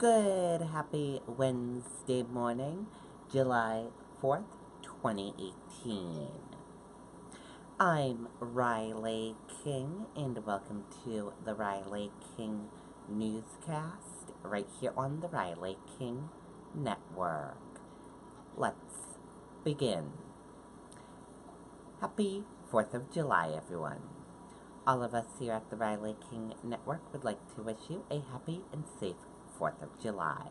Good, happy Wednesday morning, July 4th, 2018. I'm Riley King, and welcome to the Riley King Newscast, right here on the Riley King Network. Let's begin. Happy 4th of July, everyone. All of us here at the Riley King Network would like to wish you a happy and safe 4th of July.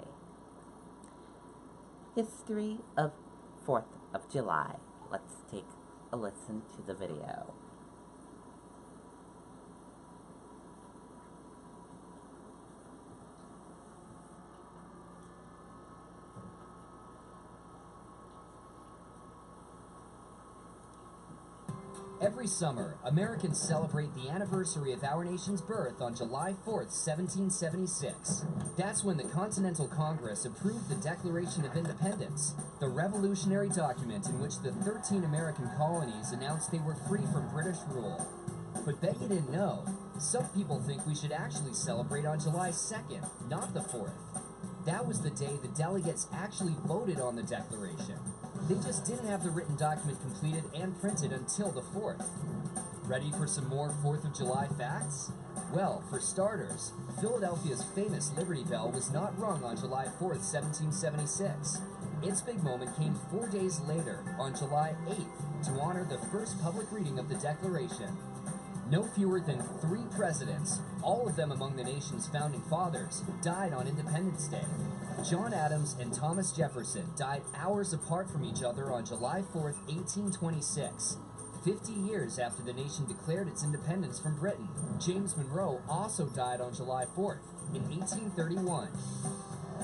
History of 4th of July. Let's take a listen to the video. Every summer, Americans celebrate the anniversary of our nation's birth on July 4th, 1776. That's when the Continental Congress approved the Declaration of Independence, the revolutionary document in which the 13 American colonies announced they were free from British rule. But bet you didn't know, some people think we should actually celebrate on July 2nd, not the 4th. That was the day the delegates actually voted on the Declaration. They just didn't have the written document completed and printed until the 4th. Ready for some more 4th of July facts? Well, for starters, Philadelphia's famous Liberty Bell was not rung on July 4th, 1776. Its big moment came 4 days later, on July 8th, to honor the first public reading of the Declaration. No fewer than 3 presidents, all of them among the nation's founding fathers, died on Independence Day. John Adams and Thomas Jefferson died hours apart from each other on July 4th, 1826. 50 years after the nation declared its independence from Britain. James Monroe also died on July 4th, in 1831.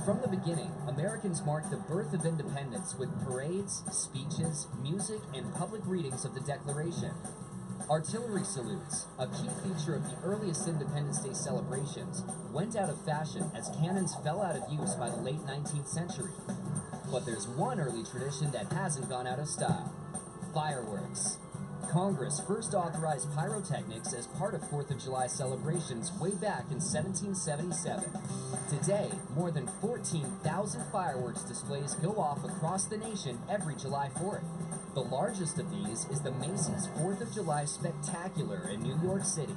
From the beginning, Americans marked the birth of independence with parades, speeches, music, and public readings of the Declaration. Artillery salutes, a key feature of the earliest Independence Day celebrations, went out of fashion as cannons fell out of use by the late 19th century. But there's one early tradition that hasn't gone out of style: fireworks. Congress first authorized pyrotechnics as part of 4th of July celebrations way back in 1777. Today, more than 14,000 fireworks displays go off across the nation every July 4th. The largest of these is the Macy's 4th of July Spectacular in New York City.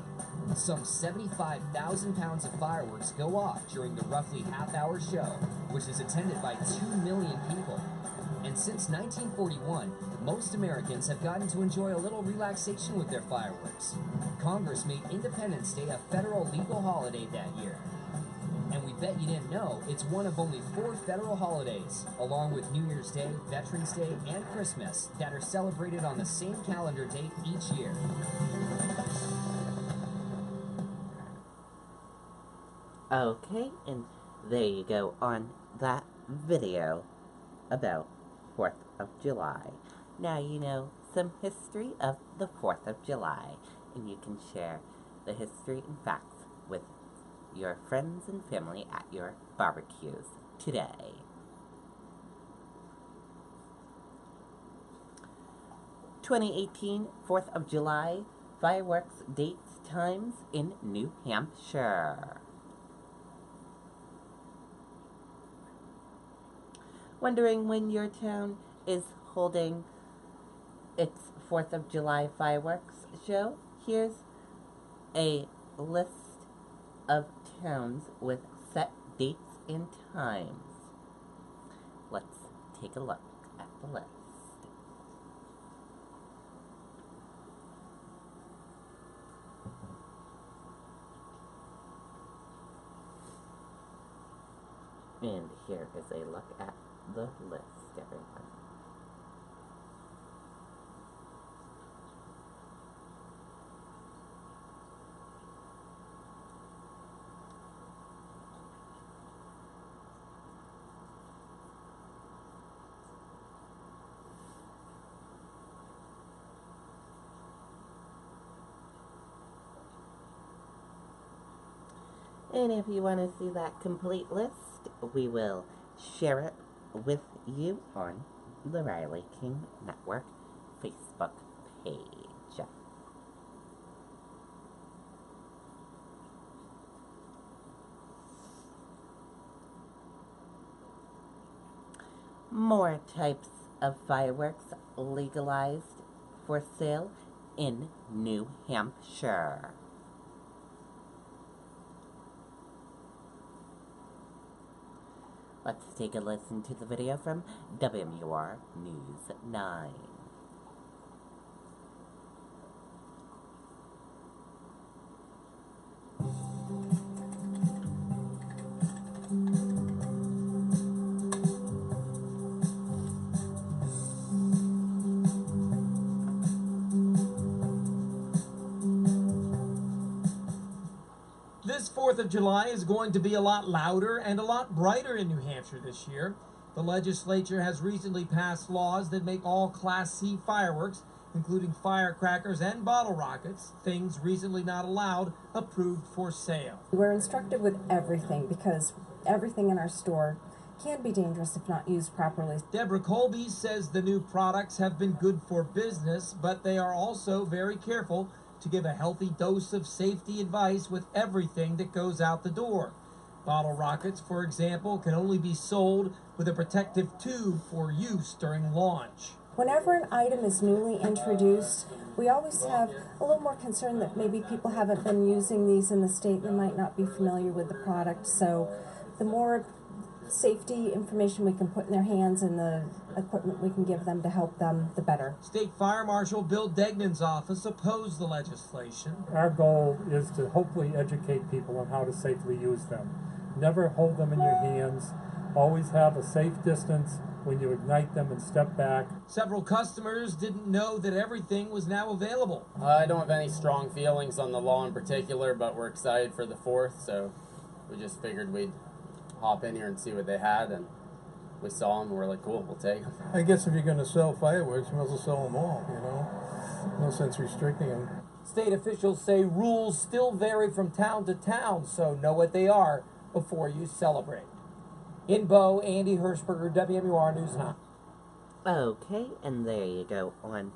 Some 75,000 pounds of fireworks go off during the roughly half-hour show, which is attended by 2 million people. And since 1941, most Americans have gotten to enjoy a little relaxation with their fireworks. Congress made Independence Day a federal legal holiday that year. And we bet you didn't know, it's one of only 4 federal holidays, along with New Year's Day, Veterans Day, and Christmas, that are celebrated on the same calendar date each year. Okay, and there you go on that video about 4th of July. Now you know some history of the 4th of July, and you can share the history and facts with your friends and family at your barbecues today. (2018) 4th of July fireworks dates, times in New Hampshire. Wondering when your town is holding its 4th of July fireworks show? Here's a list of towns with set dates and times. Let's take a look at the list. And here is a look at the list, everyone. And if you want to see that complete list, we will share it with you on the Riley King Network Facebook page. More types of fireworks legalized for sale in New Hampshire. Let's take a listen to the video from WMUR News 9. This 4th of July is going to be a lot louder and a lot brighter in New Hampshire this year. The legislature has recently passed laws that make all Class C fireworks, including firecrackers and bottle rockets, things recently not allowed, approved for sale. We're instructed with everything because everything in our store can be dangerous if not used properly. Deborah Colby says the new products have been good for business, but they are also very careful to give a healthy dose of safety advice with everything that goes out the door. Bottle rockets, for example, can only be sold with a protective tube for use during launch. Whenever an item is newly introduced, we always have a little more concern that maybe people haven't been using these in the state and might not be familiar with the product. So the more safety information we can put in their hands and the equipment we can give them to help them, the better. State Fire Marshal Bill Degnan's office opposed the legislation. Our goal is to hopefully educate people on how to safely use them. Never hold them in your hands. Always have a safe distance when you ignite them and step back. Several customers didn't know that everything was now available. I don't have any strong feelings on the law in particular, but we're excited for the 4th, so we just figured we'd hop in here and see what they had, and we saw them and we're like, cool, we'll take them. I guess if you're going to sell fireworks, you might as well sell them all, you know? No sense restricting them. State officials say rules still vary from town to town, so know what they are before you celebrate. In Bow, Andy Hirschberger, WMUR News 9. Okay, and there you go on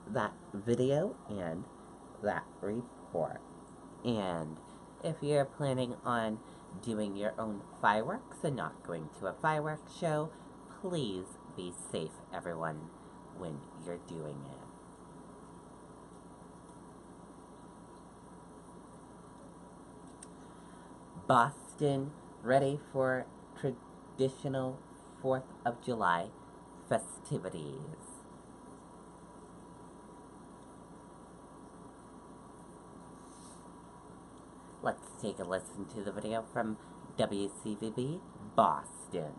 that video and that report. And if you're planning on doing your own fireworks and not going to a fireworks show, please be safe, everyone, when you're doing it. Boston ready for traditional 4th of July festivities. Let's take a listen to the video from WCVB Boston.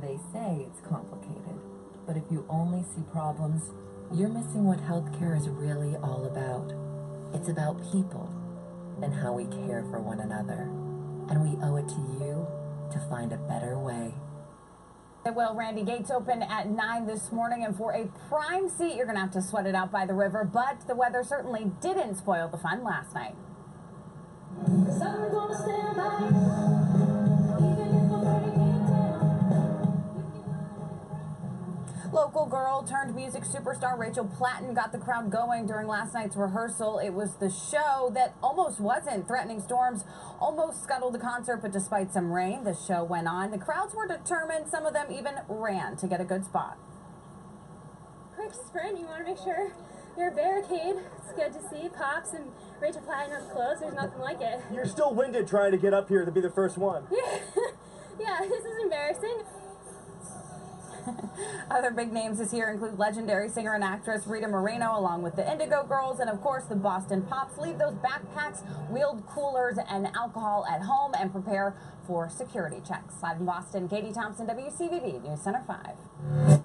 They say it's complicated, but if you only see problems, you're missing what healthcare is really all about. It's about people and how we care for one another. And we owe it to you to find a better way. Well, Randy, gates open at 9 this morning, and for a prime seat, you're going to have to sweat it out by the river, but the weather certainly didn't spoil the fun last night. Local girl turned music superstar Rachel Platten got the crowd going during last night's rehearsal. It was the show that almost wasn't. Threatening storms almost scuttled the concert, but despite some rain, the show went on. The crowds were determined. Some of them even ran to get a good spot. Quick sprint, you want to make sure you're a barricade. It's good to see Pops and Rachel Platten up close. There's nothing like it. You're still winded trying to get up here to be the first one. Yeah, this is embarrassing. Other big names this year include legendary singer and actress Rita Moreno, along with the Indigo Girls, and of course the Boston Pops. Leave those backpacks, wheeled coolers, and alcohol at home and prepare for security checks. Live in Boston, Katie Thompson, WCVB News Center 5.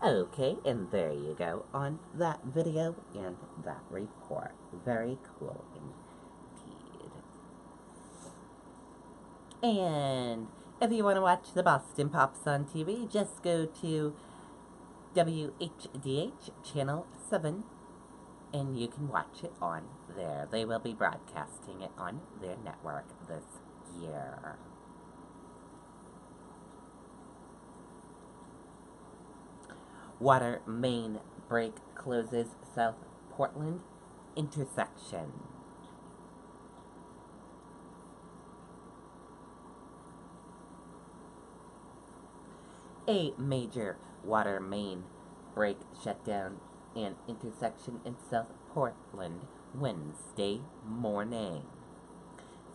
Okay, and there you go on that video and that report. Very cool indeed. And if you want to watch the Boston Pops on TV, just go to WHDH Channel 7 and you can watch it on there. They will be broadcasting it on their network this year. Water main break closes South Portland intersection. A major water main break shut down an intersection in South Portland Wednesday morning.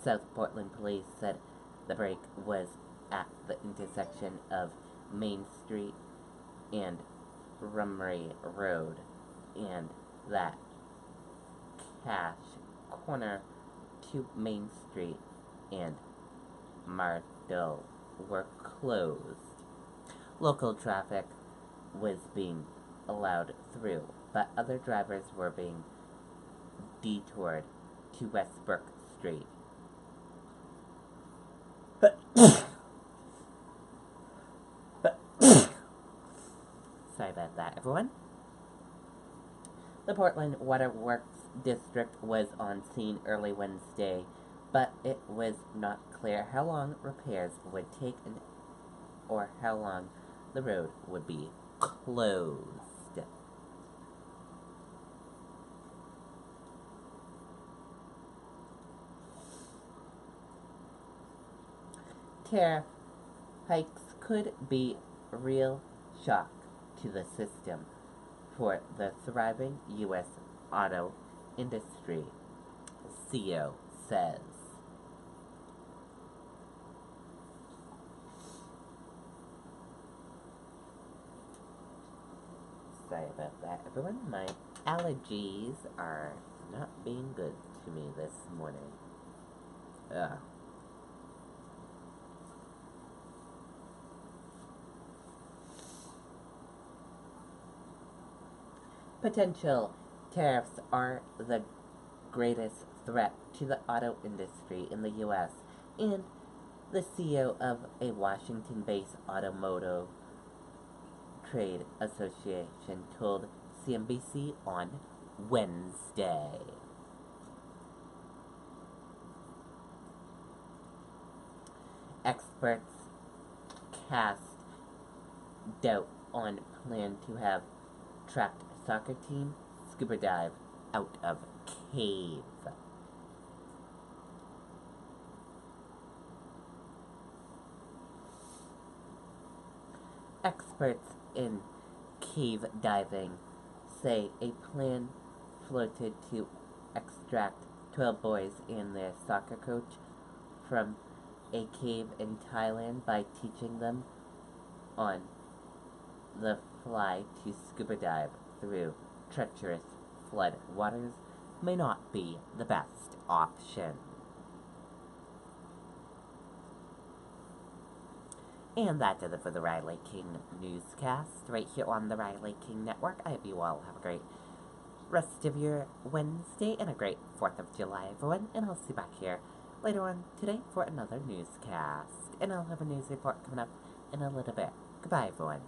South Portland police said the break was at the intersection of Main Street and Rummery Road, and that Cash Corner to Main Street and Mardell were closed. Local traffic was being allowed through, but other drivers were being detoured to Westbrook Street. Sorry about that, everyone. The Portland Waterworks District was on scene early Wednesday, but it was not clear how long repairs would take or how long the road would be closed. Tariff hikes could be a real shock to the system for the thriving U.S. auto industry, CEO says. Sorry about that, everyone. My allergies are not being good to me this morning. Ugh. Potential tariffs are the greatest threat to the auto industry in the U.S., and the CEO of a Washington-based automotive trade association told CNBC on Wednesday. Experts cast doubt on plan to have tracked soccer team scuba dive out of cave. Experts in cave diving say a plan floated to extract 12 boys and their soccer coach from a cave in Thailand by teaching them on the fly to scuba dive through treacherous flood waters may not be the best option. And that does it for the Riley King Newscast, right here on the Riley King Network. I hope you all have a great rest of your Wednesday and a great 4th of July, everyone. And I'll see you back here later on today for another newscast. And I'll have a news report coming up in a little bit. Goodbye, everyone.